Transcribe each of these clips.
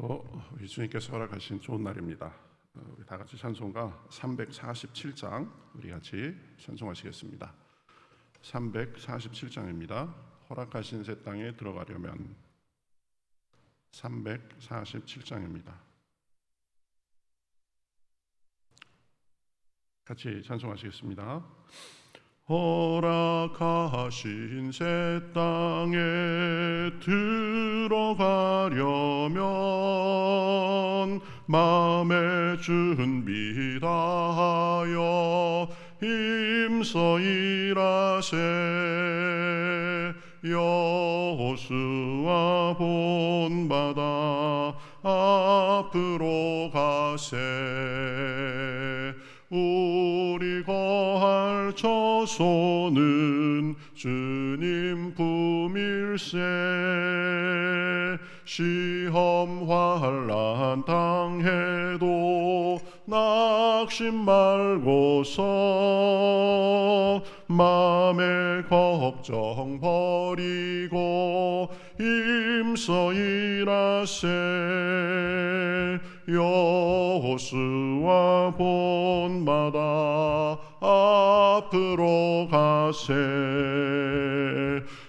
오늘도 우리 주님께서 허락하신 좋은 날입니다. 우리 다 같이 찬송가 347장 우리 같이 찬송하시겠습니다. 347장입니다. 허락하신 새 땅에 들어가려면 347장입니다. 같이 찬송하시겠습니다. 허락하신 새 땅에 들어가려면 마음의 준비 다하여 힘써 일하세. 여호수아 본받아 앞으로 가세. 우리 거할 처소는 주님 품일세. 시험 환난 당해도 낙심 말고서 마음의 걱정 버리고 힘써 일하세. 여호수아 본받아 앞으로 가세.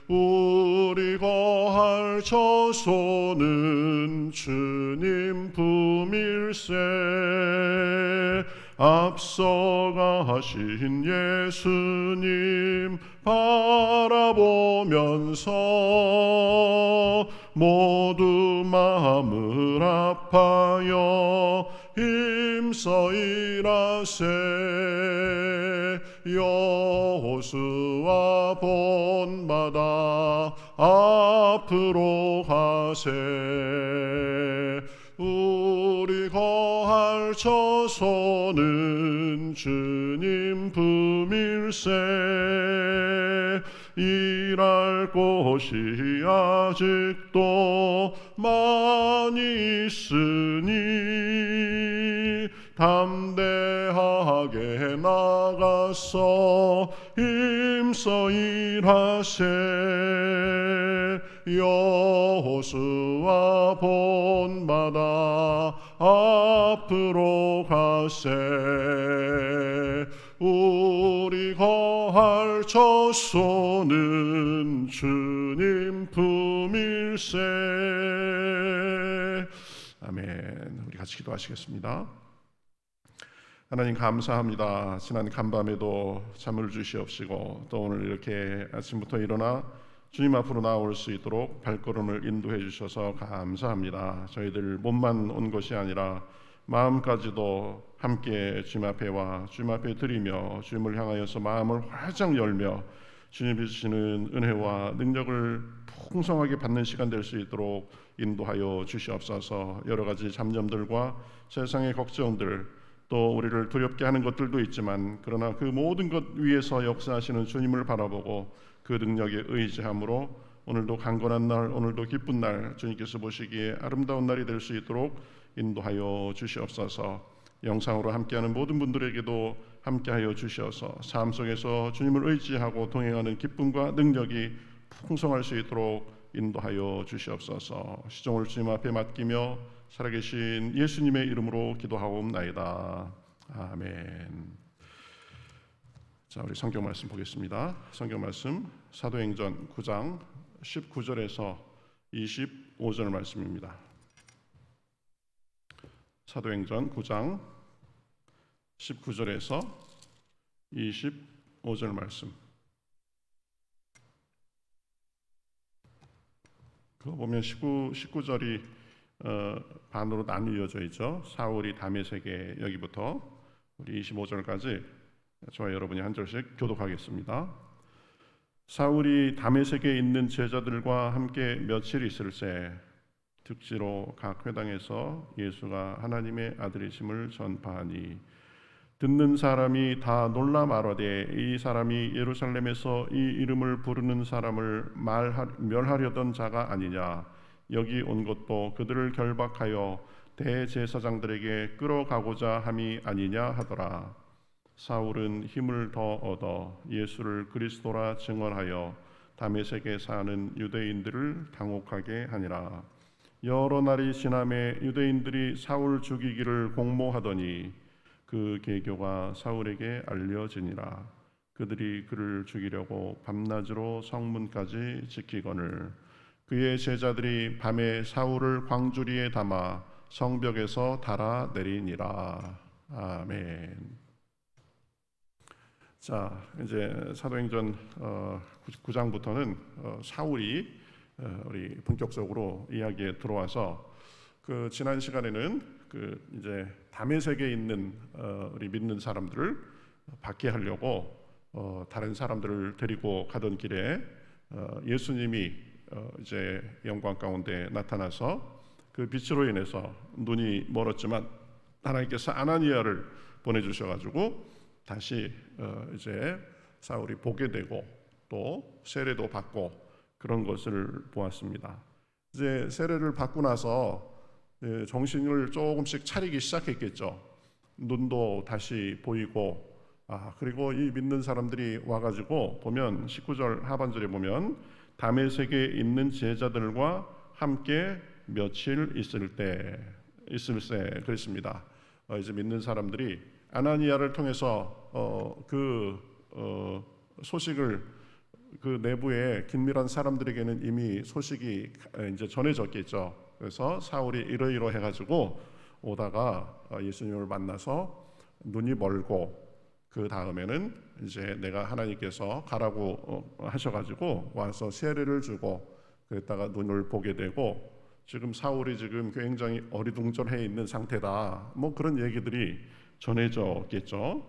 우리 거할 처소는 주님 품일세. 앞서가신 예수님 바라보면서 모두 마음을 아파여 힘써 일하세. 여호수아 본받아 앞으로 가세. 우리 거할 처소는 주님 품일세. 일할 곳이 아직도 많이 있으니 담대하게 나가서 힘써 일하세. 여호수아 본받아 앞으로 가세. 우리 거할 처소는 주님 품일세. 아멘. 우리 같이 기도하시겠습니다. 하나님 감사합니다. 지난 간밤에도 잠을 주시옵시고 또 오늘 이렇게 아침부터 일어나 주님 앞으로 나올 수 있도록 발걸음을 인도해 주셔서 감사합니다. 저희들 몸만 온 것이 아니라 마음까지도 함께 주님 앞에 와 주님 앞에 드리며 주님을 향하여서 마음을 활짝 열며 주님이 주시는 은혜와 능력을 풍성하게 받는 시간 될 수 있도록 인도하여 주시옵소서. 여러 가지 잡념들과 세상의 걱정들 또 우리를 두렵게 하는 것들도 있지만 그러나 그 모든 것 위에서 역사하시는 주님을 바라보고 그 능력에 의지함으로 오늘도 강건한 날, 오늘도 기쁜 날, 주님께서 보시기에 아름다운 날이 될 수 있도록 인도하여 주시옵소서. 영상으로 함께하는 모든 분들에게도 함께하여 주셔서 삶 속에서 주님을 의지하고 동행하는 기쁨과 능력이 풍성할 수 있도록 인도하여 주시옵소서. 시종을 주님 앞에 맡기며 살아계신 예수님의 이름으로 기도하옵나이다. 아멘. 자, 우리 성경 말씀 보겠습니다. 성경 말씀 사도행전 9장 19절에서 25절 말씀입니다. 사도행전 9장 19절에서 25절 말씀. 그거 보면 19절이 반으로 나뉘어져 있죠. 사울이 다메섹에 여기부터 우리 25절까지 저와 여러분이 한 절씩 교독하겠습니다. 사울이 다메섹에 있는 제자들과 함께 며칠 있을새 득지로 각 회당에서 예수가 하나님의 아들이심을 전파하니 듣는 사람이 다 놀라 말하되 이 사람이 예루살렘에서 이 이름을 부르는 사람을 멸하려던 자가 아니냐. 여기 온 것도 그들을 결박하여 대제사장들에게 끌어가고자 함이 아니냐 하더라. 사울은 힘을 더 얻어 예수를 그리스도라 증언하여 다메섹에 사는 유대인들을 당혹하게 하니라. 여러 날이 지남에 유대인들이 사울 죽이기를 공모하더니 그 계교가 사울에게 알려지니라. 그들이 그를 죽이려고 밤낮으로 성문까지 지키거늘 그의 제자들이 밤에 사울을 광주리에 담아 성벽에서 달아 내리니라. 아멘. 자, 이제 사도행전 9장부터는 사울이 우리 본격적으로 이야기에 들어와서 그 지난 시간에는 그 이제 다메섹에 있는 우리 믿는 사람들을 받게 하려고 다른 사람들을 데리고 가던 길에 예수님이 이제 영광 가운데 나타나서 그 빛으로 인해서 눈이 멀었지만 하나님께서 아나니아를 보내주셔가지고 다시 이제 사울이 보게 되고 또 세례도 받고 그런 것을 보았습니다. 이제 세례를 받고 나서 정신을 조금씩 차리기 시작했겠죠. 눈도 다시 보이고 그리고 이 믿는 사람들이 와가지고 보면 19절 하반절에 보면 다메섹에 있는 제자들과 함께 며칠 있을세 그랬습니다. 이제 믿는 사람들이 아나니아를 통해서 소식을 그 내부에 긴밀한 사람들에게는 이미 소식이 이제 전해졌겠죠. 그래서 사울이 이러이러 해가지고 오다가 예수님을 만나서 눈이 멀고 그 다음에는 이제 내가 하나님께서 가라고 하셔가지고 와서 세례를 주고 그랬다가 눈을 보게 되고 지금 사울이 지금 굉장히 어리둥절해 있는 상태다. 뭐 그런 얘기들이 전해졌겠죠.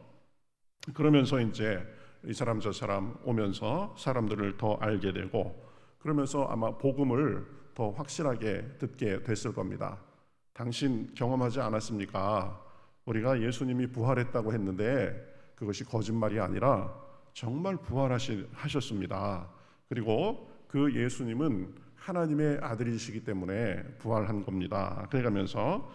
그러면서 이제 이 사람 저 사람 오면서 사람들을 더 알게 되고 그러면서 아마 복음을 더 확실하게 듣게 됐을 겁니다. 당신 경험하지 않았습니까? 우리가 예수님이 부활했다고 했는데 그것이 거짓말이 아니라 정말 부활하셨습니다. 그리고 그 예수님은 하나님의 아들이시기 때문에 부활한 겁니다. 그래가면서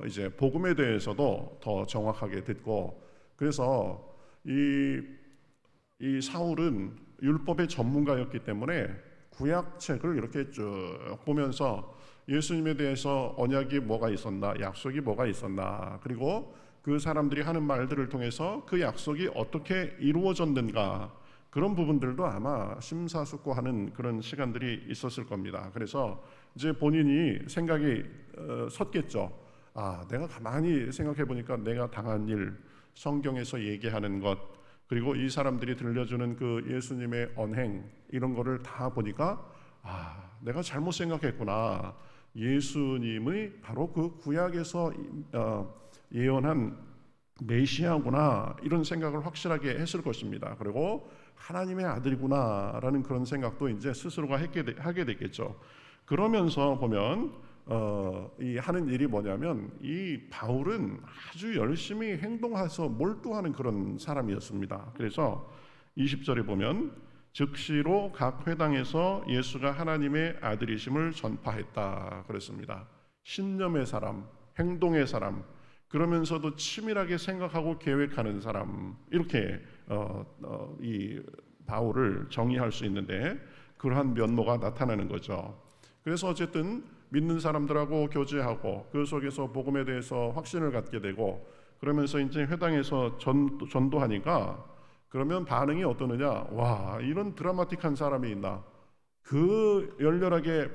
이제 복음에 대해서도 더 정확하게 듣고 그래서 이 사울은 율법의 전문가였기 때문에 구약책을 이렇게 쭉 보면서 예수님에 대해서 언약이 뭐가 있었나, 약속이 뭐가 있었나, 그리고 그 사람들이 하는 말들을 통해서 그 약속이 어떻게 이루어졌는가 그런 부분들도 아마 심사숙고하는 그런 시간들이 있었을 겁니다. 그래서 이제 본인이 생각이 섰겠죠. 내가 가만히 생각해 보니까 내가 당한 일, 성경에서 얘기하는 것, 그리고 이 사람들이 들려주는 그 예수님의 언행 이런 거를 다 보니까 내가 잘못 생각했구나. 예수님의 바로 그 구약에서 예언한 메시아구나 이런 생각을 확실하게 했을 것입니다. 그리고 하나님의 아들이구나라는 그런 생각도 이제 스스로가 하게 됐겠죠. 그러면서 보면 이 하는 일이 뭐냐면 이 바울은 아주 열심히 행동해서 몰두하는 그런 사람이었습니다. 그래서 20절에 보면 즉시로 각 회당에서 예수가 하나님의 아들이심을 전파했다 그랬습니다. 신념의 사람, 행동의 사람, 그러면서도 치밀하게 생각하고 계획하는 사람 이렇게 이 바울을 정의할 수 있는데 그러한 면모가 나타나는 거죠. 그래서 어쨌든 믿는 사람들하고 교제하고 그 속에서 복음에 대해서 확신을 갖게 되고 그러면서 이제 회당에서 전도하니까 그러면 반응이 어떠느냐? 와, 이런 드라마틱한 사람이 있나? 그 열렬하게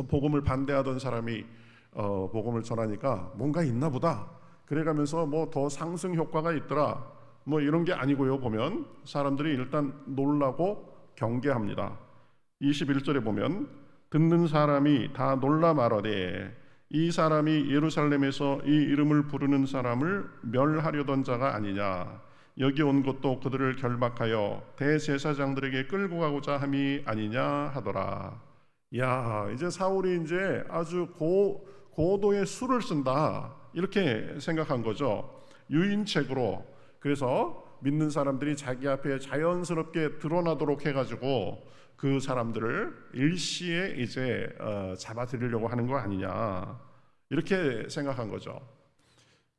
복음을 반대하던 사람이 복음을 전하니까 뭔가 있나 보다. 그래가면서 뭐 더 상승 효과가 있더라. 뭐 이런 게 아니고요. 보면 사람들이 일단 놀라고 경계합니다. 21절에 보면 듣는 사람이 다 놀라 말하되 이 사람이 예루살렘에서 이 이름을 부르는 사람을 멸하려던 자가 아니냐. 여기 온 것도 그들을 결박하여 대제사장들에게 끌고 가고자 함이 아니냐 하더라. 야, 이제 사울이 이제 아주 고도의 수를 쓴다 이렇게 생각한 거죠. 유인책으로. 그래서 믿는 사람들이 자기 앞에 자연스럽게 드러나도록 해가지고 그 사람들을 일시에 이제 잡아들이려고 하는 거 아니냐 이렇게 생각한 거죠.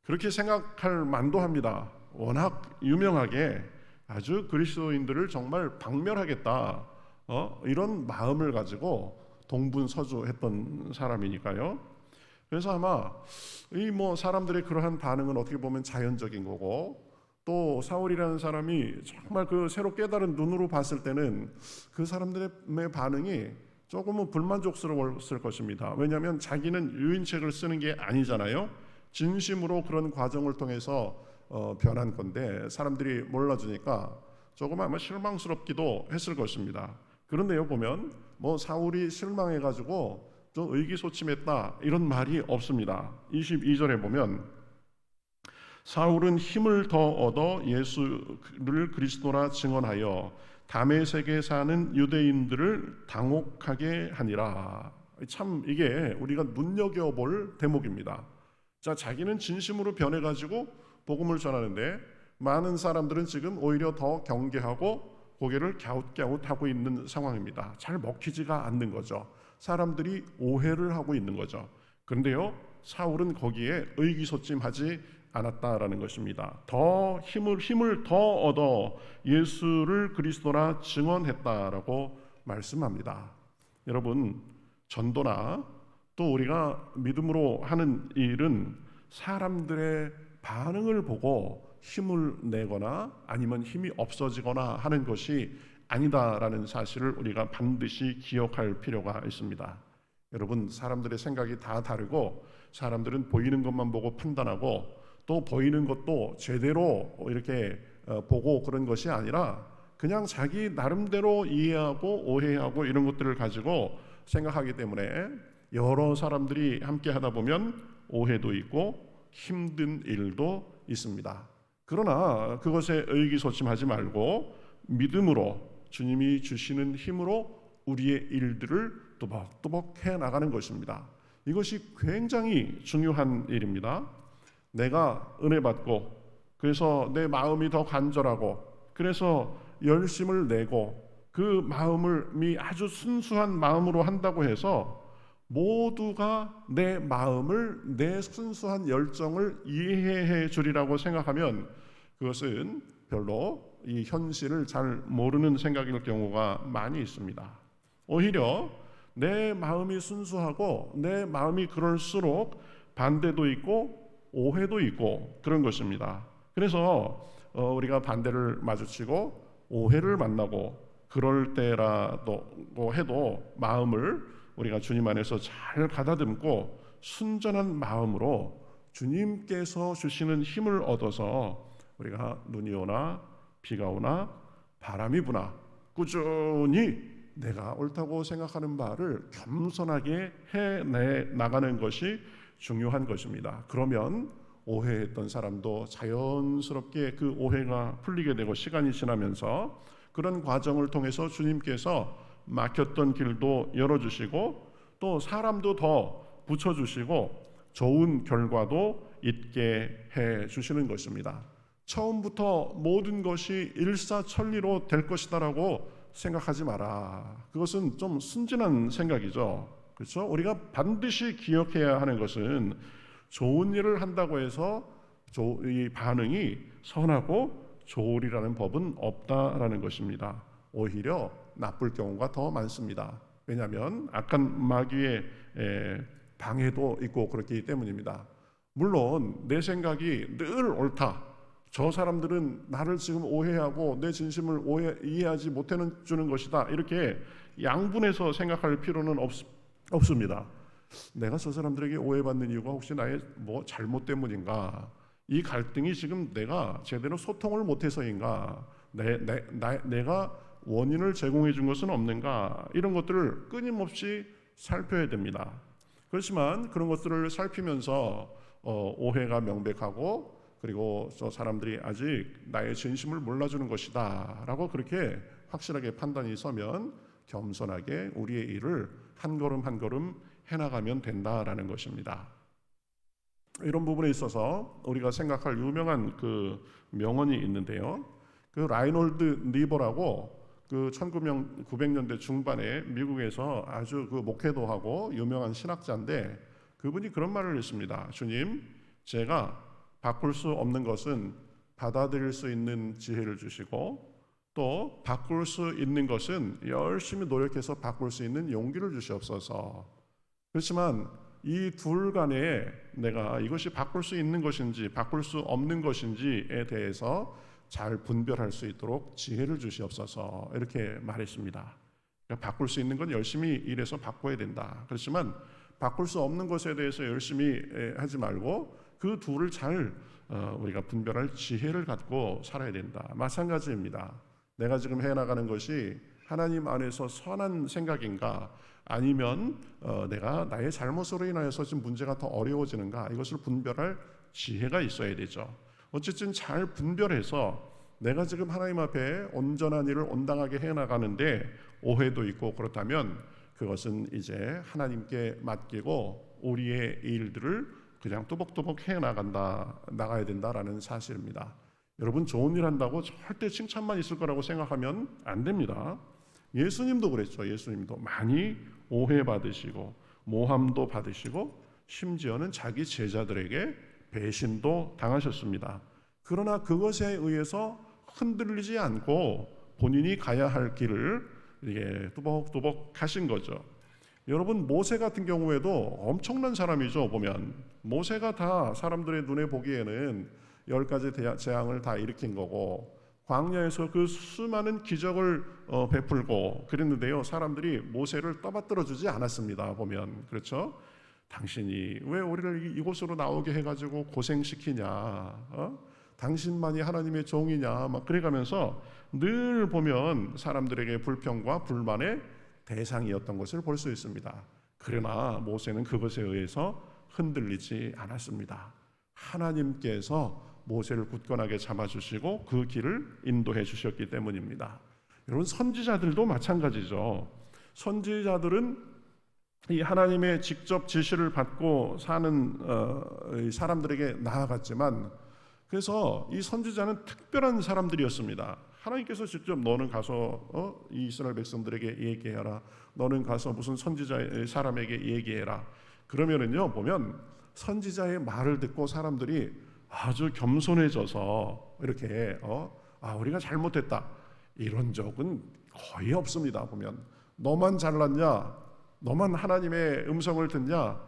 그렇게 생각할 만도 합니다. 워낙 유명하게 아주 그리스도인들을 정말 박멸하겠다 이런 마음을 가지고 동분서주했던 사람이니까요. 그래서 아마 이 사람들의 그러한 반응은 어떻게 보면 자연적인 거고, 또 사울이라는 사람이 정말 그 새로 깨달은 눈으로 봤을 때는 그 사람들의 반응이 조금은 불만족스러웠을 것입니다. 왜냐하면 자기는 유인책을 쓰는 게 아니잖아요. 진심으로 그런 과정을 통해서 변한 건데 사람들이 몰라주니까 조금 아마 실망스럽기도 했을 것입니다. 그런데요, 보면 사울이 실망해가지고 좀 의기소침했다 이런 말이 없습니다. 22절에 보면 사울은 힘을 더 얻어 예수를 그리스도라 증언하여 다메섹에 사는 유대인들을 당혹하게 하니라. 참 이게 우리가 눈여겨볼 대목입니다. 자, 자기는 진심으로 변해가지고 복음을 전하는데 많은 사람들은 지금 오히려 더 경계하고 고개를 갸웃갸웃하고 있는 상황입니다. 잘 먹히지가 않는 거죠. 사람들이 오해를 하고 있는 거죠. 그런데요, 사울은 거기에 의기소침하지 않았다라는 것입니다. 더 힘을 더 얻어 예수를 그리스도라 증언했다라고 말씀합니다. 여러분, 전도나 또 우리가 믿음으로 하는 일은 사람들의 반응을 보고 힘을 내거나 아니면 힘이 없어지거나 하는 것이 아니다라는 사실을 우리가 반드시 기억할 필요가 있습니다. 여러분, 사람들의 생각이 다 다르고 사람들은 보이는 것만 보고 판단하고 또 보이는 것도 제대로 이렇게 보고 그런 것이 아니라 그냥 자기 나름대로 이해하고 오해하고 이런 것들을 가지고 생각하기 때문에 여러 사람들이 함께 하다 보면 오해도 있고 힘든 일도 있습니다. 그러나 그것에 의기소침하지 말고 믿음으로 주님이 주시는 힘으로 우리의 일들을 또박또박 해나가는 것입니다. 이것이 굉장히 중요한 일입니다. 내가 은혜 받고 그래서 내 마음이 더 간절하고 그래서 열심을 내고 그 마음이 아주 순수한 마음으로 한다고 해서 모두가 내 마음을, 내 순수한 열정을 이해해 주리라고 생각하면 그것은 별로 이 현실을 잘 모르는 생각일 경우가 많이 있습니다. 오히려 내 마음이 순수하고 내 마음이 그럴수록 반대도 있고 오해도 있고 그런 것입니다. 그래서 우리가 반대를 마주치고 오해를 만나고 그럴 때라도 해도 마음을 우리가 주님 안에서 잘 가다듬고 순전한 마음으로 주님께서 주시는 힘을 얻어서 우리가 눈이 오나 비가 오나 바람이 부나 꾸준히 내가 옳다고 생각하는 바를 겸손하게 해내 나가는 것이 중요한 것입니다. 그러면 오해했던 사람도 자연스럽게 그 오해가 풀리게 되고 시간이 지나면서 그런 과정을 통해서 주님께서 막혔던 길도 열어주시고 또 사람도 더 붙여주시고 좋은 결과도 있게 해주시는 것입니다. 처음부터 모든 것이 일사천리로 될 것이다라고 생각하지 마라. 그것은 좀 순진한 생각이죠. 그렇죠? 우리가 반드시 기억해야 하는 것은 좋은 일을 한다고 해서 이 반응이 선하고 좋으리라는 법은 없다라는 것입니다. 오히려 나쁠 경우가 더 많습니다. 왜냐하면 악한 마귀의 방해도 있고 그렇기 때문입니다. 물론 내 생각이 늘 옳다. 저 사람들은 나를 지금 오해하고 내 진심을 이해하지 못해 주는 것이다. 이렇게 양분해서 생각할 필요는 없습니다. 내가 저 사람들에게 오해받는 이유가 혹시 나의 잘못 때문인가? 이 갈등이 지금 내가 제대로 소통을 못해서인가? 내가 원인을 제공해 준 것은 없는가? 이런 것들을 끊임없이 살펴야 됩니다. 그렇지만 그런 것들을 살피면서 오해가 명백하고 그리고 저 사람들이 아직 나의 진심을 몰라주는 것이다 라고 그렇게 확실하게 판단이 서면 겸손하게 우리의 일을 한 걸음 한 걸음 해나가면 된다라는 것입니다. 이런 부분에 있어서 우리가 생각할 유명한 그 명언이 있는데요. 그 라이놀드 니버라고 그 1900년대 중반에 미국에서 아주 그 목회도 하고 유명한 신학자인데 그분이 그런 말을 했습니다. 주님, 제가 바꿀 수 없는 것은 받아들일 수 있는 지혜를 주시고 또 바꿀 수 있는 것은 열심히 노력해서 바꿀 수 있는 용기를 주시옵소서. 그렇지만 이 둘 간에 내가 이것이 바꿀 수 있는 것인지 바꿀 수 없는 것인지에 대해서 잘 분별할 수 있도록 지혜를 주시옵소서, 이렇게 말했습니다. 그러니까 바꿀 수 있는 건 열심히 일해서 바꿔야 된다. 그렇지만 바꿀 수 없는 것에 대해서 열심히 하지 말고 그 둘을 잘 우리가 분별할 지혜를 갖고 살아야 된다. 마찬가지입니다. 내가 지금 해나가는 것이 하나님 안에서 선한 생각인가, 아니면 내가 나의 잘못으로 인하여서 지금 문제가 더 어려워지는가, 이것을 분별할 지혜가 있어야 되죠. 어쨌든 잘 분별해서 내가 지금 하나님 앞에 온전한 일을 온당하게 해나가는데 오해도 있고 그렇다면 그것은 이제 하나님께 맡기고 우리의 일들을 그냥 뚜벅뚜벅 나가야 된다라는 사실입니다. 여러분, 좋은 일 한다고 절대 칭찬만 있을 거라고 생각하면 안 됩니다. 예수님도 그랬죠. 예수님도 많이 오해받으시고 모함도 받으시고 심지어는 자기 제자들에게 배신도 당하셨습니다. 그러나 그것에 의해서 흔들리지 않고 본인이 가야 할 길을 이게 뚜벅뚜벅 가신 거죠. 여러분, 모세 같은 경우에도 엄청난 사람이죠. 보면 모세가 다 사람들의 눈에 보기에는 10가지 재앙을 다 일으킨 거고 광야에서 그 수많은 기적을 베풀고 그랬는데요, 사람들이 모세를 떠받들어 주지 않았습니다. 보면 그렇죠. 당신이 왜 우리를 이곳으로 나오게 해가지고 고생시키냐, 당신만이 하나님의 종이냐, 막 그래가면서 늘 보면 사람들에게 불평과 불만의 대상이었던 것을 볼 수 있습니다. 그러나 모세는 그것에 의해서 흔들리지 않았습니다. 하나님께서 모세를 굳건하게 잡아주시고 그 길을 인도해 주셨기 때문입니다. 여러분, 선지자들도 마찬가지죠. 선지자들은 이 하나님의 직접 지시를 받고 사는 사람들에게 나아갔지만, 그래서 이 선지자는 특별한 사람들이었습니다. 하나님께서 직접 너는 가서 이 이스라엘 백성들에게 얘기해라, 너는 가서 무슨 선지자의 사람에게 얘기해라. 그러면은요, 보면 선지자의 말을 듣고 사람들이 아주 겸손해져서 이렇게 우리가 잘못했다, 이런 적은 거의 없습니다. 보면 너만 잘났냐, 너만 하나님의 음성을 듣냐,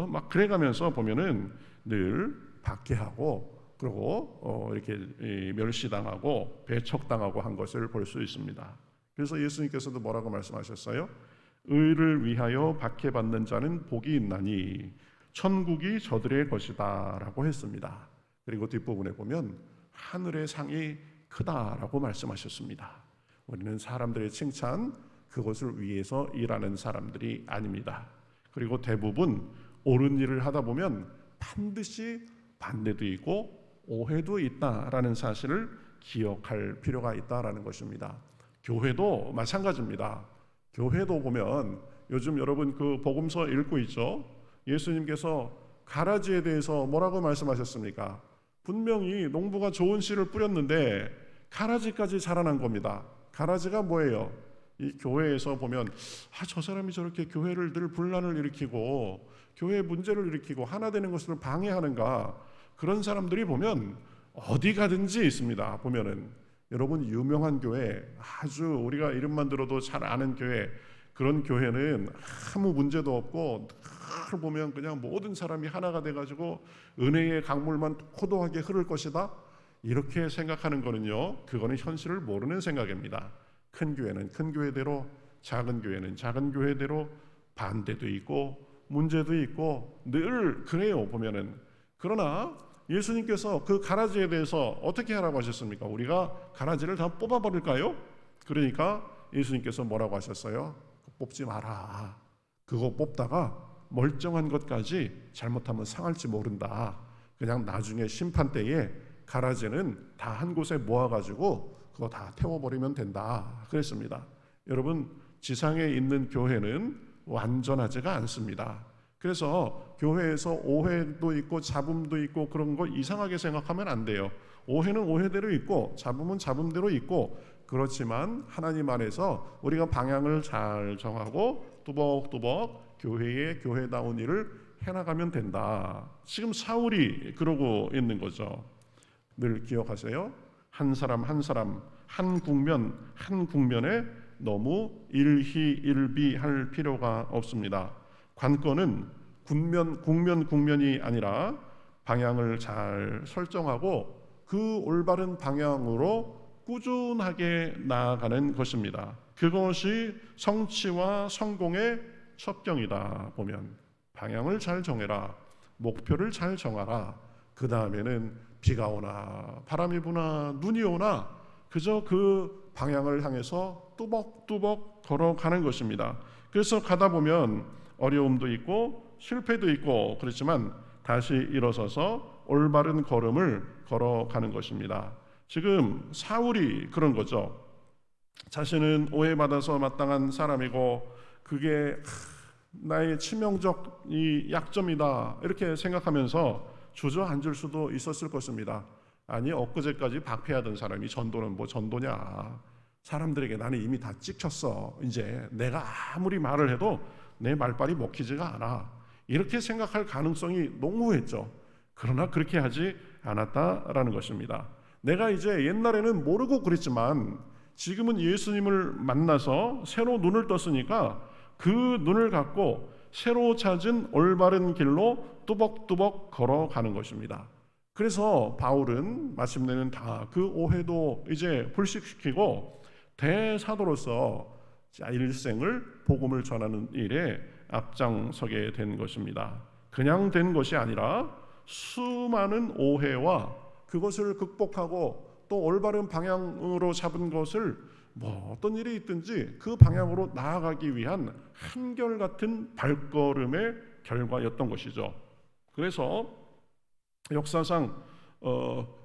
막 그래가면서 보면은 늘 박해하고 그리고 이렇게 멸시당하고 배척당하고 한 것을 볼 수 있습니다. 그래서 예수님께서도 뭐라고 말씀하셨어요? 의를 위하여 박해받는 자는 복이 있나니 천국이 저들의 것이다 라고 했습니다. 그리고 뒷부분에 보면 하늘의 상이 크다라고 말씀하셨습니다. 우리는 사람들의 칭찬, 그것을 위해서 일하는 사람들이 아닙니다. 그리고 대부분 옳은 일을 하다 보면 반드시 반대도 있고 오해도 있다라는 사실을 기억할 필요가 있다라는 것입니다. 교회도 마찬가지입니다. 교회도 보면 요즘 여러분 그 복음서 읽고 있죠? 예수님께서 가라지에 대해서 뭐라고 말씀하셨습니까? 분명히 농부가 좋은 씨를 뿌렸는데 가라지까지 자라난 겁니다. 가라지가 뭐예요? 이 교회에서 보면 저 사람이 저렇게 교회를 늘 분란을 일으키고 교회에 문제를 일으키고 하나 되는 것을 방해하는가, 그런 사람들이 보면 어디 가든지 있습니다. 보면은 여러분, 유명한 교회, 아주 우리가 이름만 들어도 잘 아는 교회, 그런 교회는 아무 문제도 없고 늘 보면 그냥 모든 사람이 하나가 돼가지고 은혜의 강물만 호도하게 흐를 것이다, 이렇게 생각하는 거는요, 그거는 현실을 모르는 생각입니다. 큰 교회는 큰 교회대로, 작은 교회는 작은 교회대로 반대도 있고 문제도 있고 늘 그래요, 보면은. 그러나 예수님께서 그 가라지에 대해서 어떻게 하라고 하셨습니까? 우리가 가라지를 다 뽑아버릴까요? 그러니까 예수님께서 뭐라고 하셨어요? 뽑지 마라. 그거 뽑다가 멀쩡한 것까지 잘못하면 상할지 모른다. 그냥 나중에 심판 때에 가라지는 다 한 곳에 모아가지고 그거 다 태워버리면 된다 그랬습니다. 여러분, 지상에 있는 교회는 완전하지가 않습니다. 그래서 교회에서 오해도 있고 잡음도 있고 그런 거 이상하게 생각하면 안 돼요. 오해는 오해대로 있고 잡음은 잡음대로 있고, 그렇지만 하나님 안에서 우리가 방향을 잘 정하고 뚜벅뚜벅 교회의 교회다운 일을 해나가면 된다. 지금 사울이 그러고 있는 거죠. 늘 기억하세요. 한 사람 한 사람 한 국면에 너무 일희일비할 필요가 없습니다. 관건은 국면이 아니라 방향을 잘 설정하고 그 올바른 방향으로 꾸준하게 나아가는 것입니다. 그것이 성취와 성공의 첩경이다. 보면 방향을 잘 정해라, 목표를 잘 정하라. 그 다음에는 비가 오나 바람이 부나 눈이 오나 그저 그 방향을 향해서 뚜벅뚜벅 걸어가는 것입니다. 그래서 가다 보면 어려움도 있고 실패도 있고 그렇지만 다시 일어서서 올바른 걸음을 걸어가는 것입니다. 지금 사울이 그런 거죠. 자신은 오해받아서 마땅한 사람이고 그게 나의 치명적 이 약점이다 이렇게 생각하면서 주저앉을 수도 있었을 것입니다. 아니 엊그제까지 박해하던 사람이 전도는 뭐 전도냐, 사람들에게 나는 이미 다 찍혔어, 이제 내가 아무리 말을 해도 내 말빨이 먹히지가 않아, 이렇게 생각할 가능성이 농후했죠. 그러나 그렇게 하지 않았다라는 것입니다. 내가 이제 옛날에는 모르고 그랬지만 지금은 예수님을 만나서 새로 눈을 떴으니까 그 눈을 갖고 새로 찾은 올바른 길로 뚜벅뚜벅 걸어가는 것입니다. 그래서 바울은 마침내는 다 그 오해도 이제 불식시키고 대사도로서 일생을 복음을 전하는 일에 앞장서게 된 것입니다. 그냥 된 것이 아니라 수많은 오해와 그것을 극복하고 또 올바른 방향으로 잡은 것을 뭐 어떤 일이 있든지 그 방향으로 나아가기 위한 한결같은 발걸음의 결과였던 것이죠. 그래서 역사상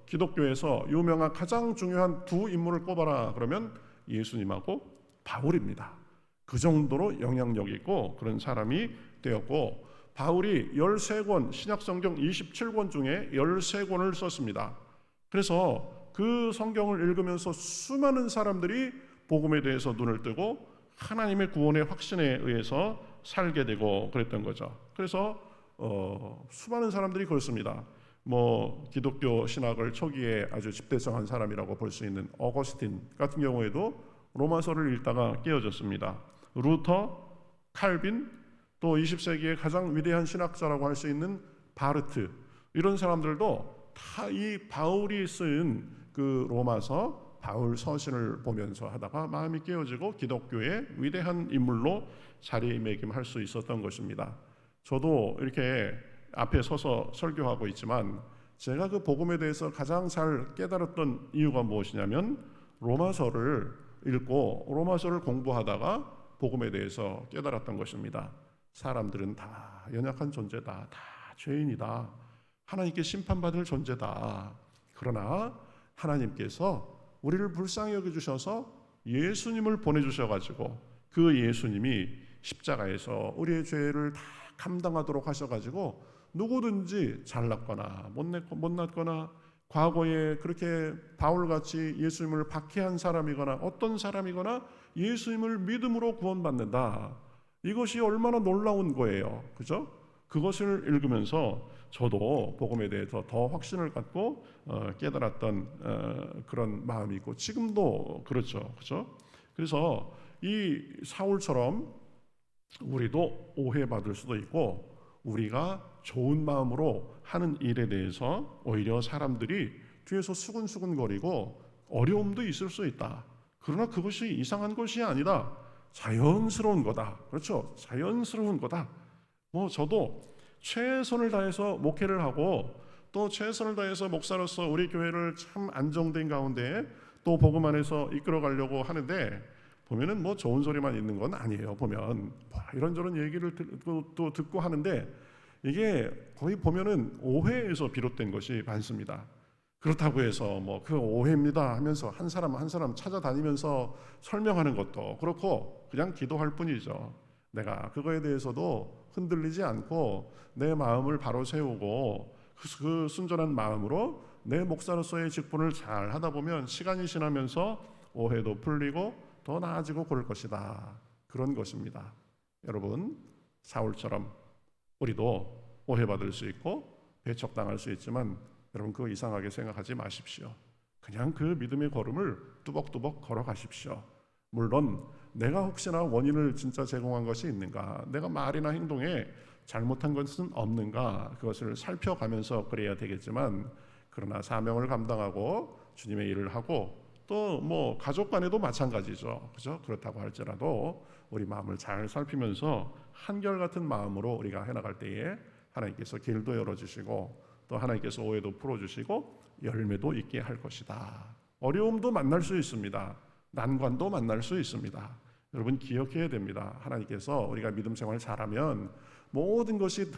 기독교에서 유명한 가장 중요한 두 인물을 꼽아라 그러면 예수님하고 바울입니다. 그 정도로 영향력 있고 그런 사람이 되었고, 바울이 13권 신약성경 27권 중에 13권을 썼습니다. 그래서 그 성경을 읽으면서 수많은 사람들이 복음에 대해서 눈을 뜨고 하나님의 구원의 확신에 의해서 살게 되고 그랬던 거죠. 그래서 수많은 사람들이 그렇습니다. 뭐 기독교 신학을 초기에 아주 집대성한 사람이라고 볼 수 있는 어거스틴 같은 경우에도 로마서를 읽다가 깨어졌습니다. 루터, 칼빈, 또 20세기의 가장 위대한 신학자라고 할 수 있는 바르트, 이런 사람들도 다 이 바울이 쓴 그 로마서 바울 서신을 보면서 하다가 마음이 깨어지고 기독교의 위대한 인물로 자리매김할 수 있었던 것입니다. 저도 이렇게 앞에 서서 설교하고 있지만 제가 그 복음에 대해서 가장 잘 깨달았던 이유가 무엇이냐면 로마서를 읽고 로마서를 공부하다가 복음에 대해서 깨달았던 것입니다. 사람들은 다 연약한 존재다, 다 죄인이다, 하나님께 심판받을 존재다. 그러나 하나님께서 우리를 불쌍히 여겨주셔서 예수님을 보내주셔가지고 그 예수님이 십자가에서 우리의 죄를 다 감당하도록 하셔가지고 누구든지 잘났거나 못났거나 과거에 그렇게 바울같이 예수님을 박해한 사람이거나 어떤 사람이거나 예수님을 믿음으로 구원받는다. 이것이 얼마나 놀라운 거예요. 그죠? 그것을 읽으면서 저도 복음에 대해서 더 확신을 갖고 깨달았던 그런 마음이 있고 지금도 그렇죠. 그죠? 그래서 이 사울처럼 우리도 오해받을 수도 있고 우리가 좋은 마음으로 하는 일에 대해서 오히려 사람들이 뒤에서 수근수근거리고 어려움도 있을 수 있다. 그러나 그것이 이상한 것이 아니다. 자연스러운 거다. 그렇죠? 자연스러운 거다. 뭐 저도 최선을 다해서 목회를 하고 또 최선을 다해서 목사로서 우리 교회를 참 안정된 가운데 또 복음 안에서 이끌어가려고 하는데 보면은 뭐 좋은 소리만 있는 건 아니에요. 보면 이런저런 얘기를 또 듣고 하는데 이게 거의 보면은 오해에서 비롯된 것이 많습니다. 그렇다고 해서 뭐 그 오해입니다 하면서 한 사람 한 사람 찾아다니면서 설명하는 것도 그렇고 그냥 기도할 뿐이죠. 내가 그거에 대해서도 흔들리지 않고 내 마음을 바로 세우고 그 순전한 마음으로 내 목사로서의 직분을 잘 하다 보면 시간이 지나면서 오해도 풀리고 더 나아지고 그럴 것이다. 그런 것입니다. 여러분, 사울처럼 우리도 오해받을 수 있고 배척당할 수 있지만 여러분 그거 이상하게 생각하지 마십시오. 그냥 그 믿음의 걸음을 뚜벅뚜벅 걸어가십시오. 물론 내가 혹시나 원인을 진짜 제공한 것이 있는가, 내가 말이나 행동에 잘못한 것은 없는가, 그것을 살펴가면서 그래야 되겠지만, 그러나 사명을 감당하고 주님의 일을 하고 또 뭐 가족 간에도 마찬가지죠. 그죠? 그렇다고 할지라도 우리 마음을 잘 살피면서 한결같은 마음으로 우리가 해나갈 때에 하나님께서 길도 열어주시고 또 하나님께서 오해도 풀어주시고 열매도 있게 할 것이다. 어려움도 만날 수 있습니다. 난관도 만날 수 있습니다. 여러분 기억해야 됩니다. 하나님께서 우리가 믿음 생활을 잘하면 모든 것이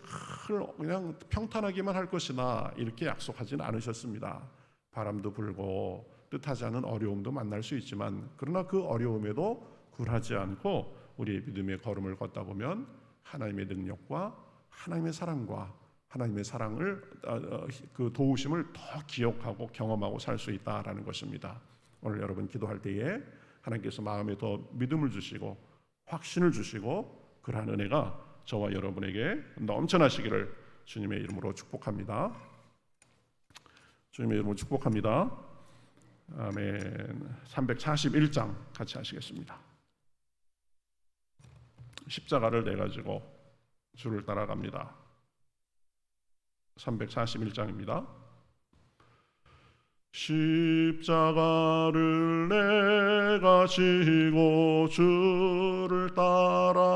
그냥 평탄하기만 할 것이나 이렇게 약속하지는 않으셨습니다. 바람도 불고 뜻하지 않은 어려움도 만날 수 있지만, 그러나 그 어려움에도 굴하지 않고 우리의 믿음의 걸음을 걷다 보면 하나님의 능력과 하나님의 사랑과 하나님의 사랑을 그 도우심을 더 기억하고 경험하고 살 수 있다라는 것입니다. 오늘 여러분 기도할 때에 하나님께서 마음에 더 믿음을 주시고 확신을 주시고 그러한 은혜가 저와 여러분에게 넘쳐나시기를 주님의 이름으로 축복합니다. 주님의 이름으로 축복합니다. 아멘. 341장 같이 하시겠습니다. 십자가를 내가지고 주를 따라갑니다. 341장입니다. 십자가를 내가 지고 주를 따라갑니다.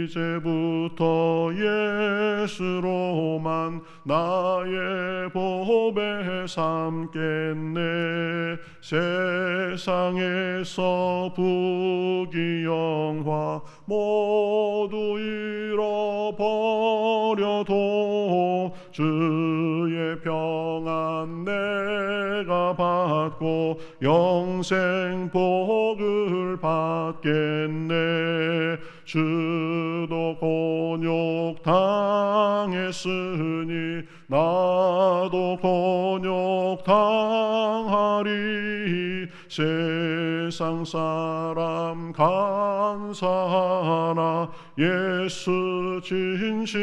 이제부터 예수로만 나의 보배 삼겠네. 세상에서 부귀영화 모두 잃어버려도 주의 평안 내가 받고 영생 복을 받겠네. 주도 곤욕 당했으니 나도 곤욕 당하리. 세상 사람 간사하나 예수 진실합니다.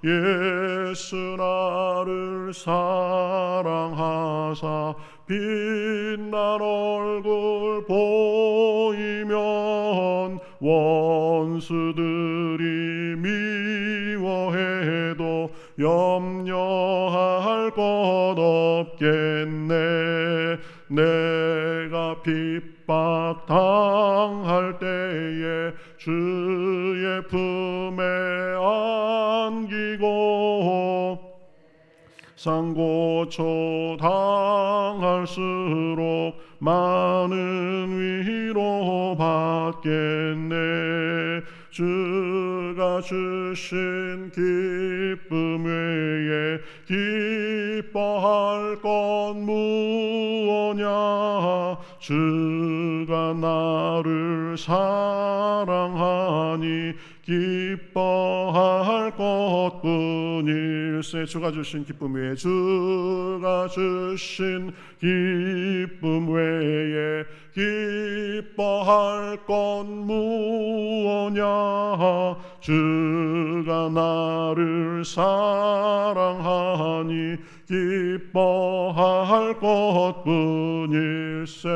예수 나를 사랑하사 빛난 얼굴 보이면 원수들이 미워해도 염려할 것 없겠네. 내가 핍박 당할 때에 주의 품에 안기고 상고초 당할수록 많은 위로 받겠네. 주가 주신 기쁨 외에 기뻐할 것 무엇냐. 주가 나를 사랑하니 기뻐할 것뿐일세. 주가 주신 기쁨 외에 주가 주신 기쁨 외에 기뻐할 것 무엇냐. 주가 나를 사랑하니 기뻐할 것뿐일세.